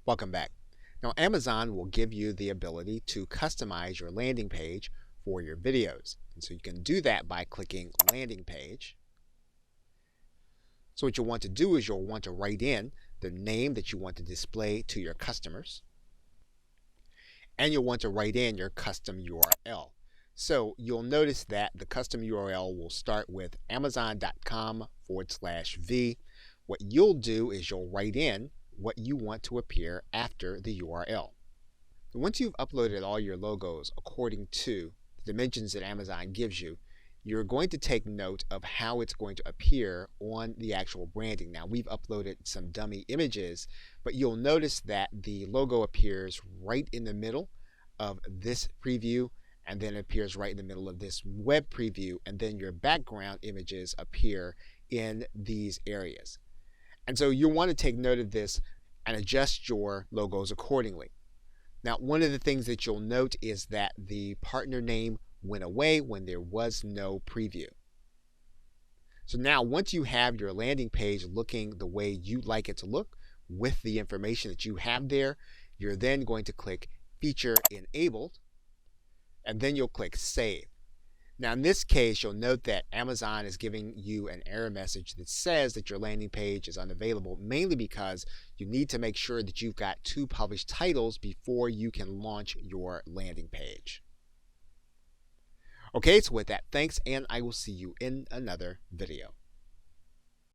Welcome back. Now, Amazon will give you the ability to customize your landing page for your videos. And so you can do that by clicking Landing Page. So what you'll want to do is you'll want to write in the name that you want to display to your customers. And you'll want to write in your custom URL. So you'll notice that the custom URL will start with amazon.com/v. What you'll do is you'll write in what you want to appear after the URL. Once you've uploaded all your logos according to the dimensions that Amazon gives you, you're going to take note of how it's going to appear on the actual branding. Now, we've uploaded some dummy images, but you'll notice that the logo appears right in the middle of this preview, and then it appears right in the middle of this web preview, and then your background images appear in these areas. And so you'll want to take note of this and adjust your logos accordingly. Now, one of the things that you'll note is that the partner name went away when there was no preview. So now, once you have your landing page looking the way you'd like it to look with the information that you have there, you're then going to click Feature Enabled, and then you'll click Save. Now, in this case, you'll note that Amazon is giving you an error message that says that your landing page is unavailable, mainly because you need to make sure that you've got 2 published titles before you can launch your landing page. Okay, so with that, thanks, and I will see you in another video.